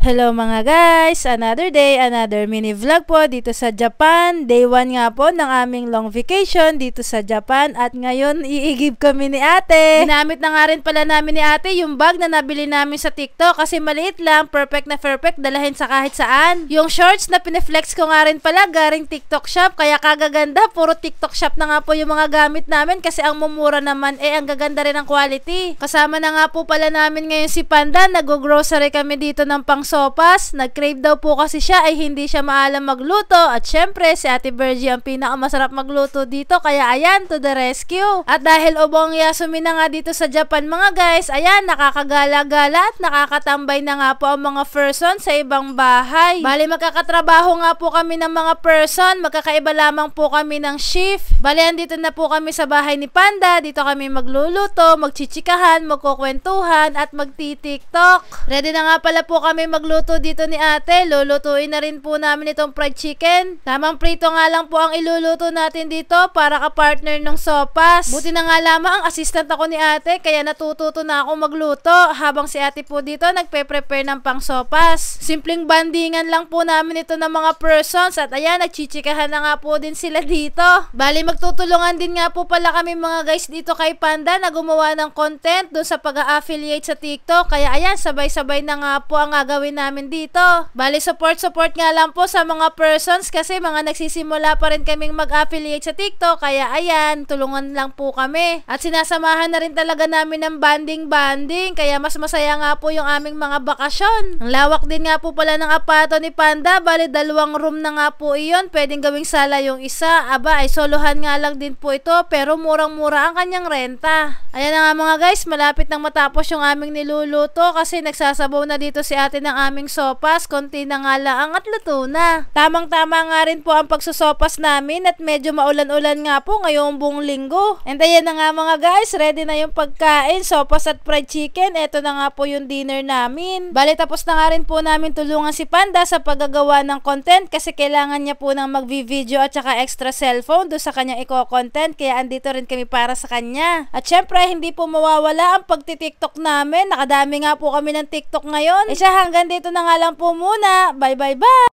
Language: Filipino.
Hello mga guys! Another day, another mini vlog po dito sa Japan. Day 1 nga po ng aming long vacation dito sa Japan at ngayon iigib kami ni ate. Ginamit na nga rin pala namin ni ate yung bag na nabili namin sa TikTok kasi maliit lang, perfect na perfect, dalahin sa kahit saan. Yung shorts na pineflex ko nga rin pala garing TikTok shop kaya kagaganda, puro TikTok shop na nga po yung mga gamit namin kasi ang mumura naman ang gaganda rin ang quality. Kasama na nga po pala namin ngayon si Panda, nag-grocery kami dito ng pang sopas. Nag-crave daw po kasi siya ay hindi siya maalam magluto at syempre si Ate Virgie ang pinakamasarap magluto dito kaya ayan, to the rescue. At dahil ubong Yasumi na nga dito sa Japan mga guys, ayan, nakakagala-gala at nakakatambay na nga po ang mga person sa ibang bahay. Bali magkakatrabaho nga po kami ng mga person, magkakaiba lamang po kami ng shift. Bali andito na po kami sa bahay ni Panda, dito kami magluluto, magchichikahan, magkukwentuhan at magti-tiktok. Ready na nga pala po kami magluto dito ni ate. Lulutuin na rin po namin itong fried chicken. Tamang prito nga lang po ang iluluto natin dito para ka-partner ng sopas. Buti na nga lamang ang assistant ako ni ate kaya natututo na ako magluto habang si ate po dito nagpe-prepare ng pang sopas. Simpleng bandingan lang po namin ito ng mga persons at ayan, nagchichikahan na nga po din sila dito. Bali magtutulungan din nga po pala kami mga guys dito kay Panda na gumawa ng content doon sa pag-a-affiliate sa TikTok kaya ayan, sabay-sabay na nga po ang gagawin namin dito. Bali support nga lang po sa mga persons kasi mga nagsisimula pa rin kaming mag-affiliate sa TikTok kaya ayan, tulungan lang po kami. At sinasamahan na rin talaga namin ng banding kaya mas masaya nga po yung aming mga bakasyon. Ang lawak din nga po pala ng apato ni Panda, bali 2 room na nga po iyon, pwedeng gawing sala yung isa. Aba ay solohan nga lang din po ito pero murang-mura ang kanyang renta. Ayan na nga mga guys, malapit nang matapos yung aming niluluto kasi nagsasabaw na dito si ate ng aming sopas, konti na nga lang at luto na. Tamang-tama nga rin po ang pagsusopas namin at medyo maulan-ulan nga po ngayong buong linggo. And ayan na nga mga guys, ready na yung pagkain, sopas at fried chicken. Ito na nga po yung dinner namin. Bali tapos na nga rin po namin tulungan si Panda sa paggagawa ng content kasi kailangan niya po ng mag-video at saka extra cellphone do sa kanyang i-content kaya andito rin kami para sa kanya. At syempre hindi po mawawala ang pagti-TikTok namin. Nakadami nga po kami ng TikTok ngayon. Hanggang dito na nga lang po muna. Bye bye bye!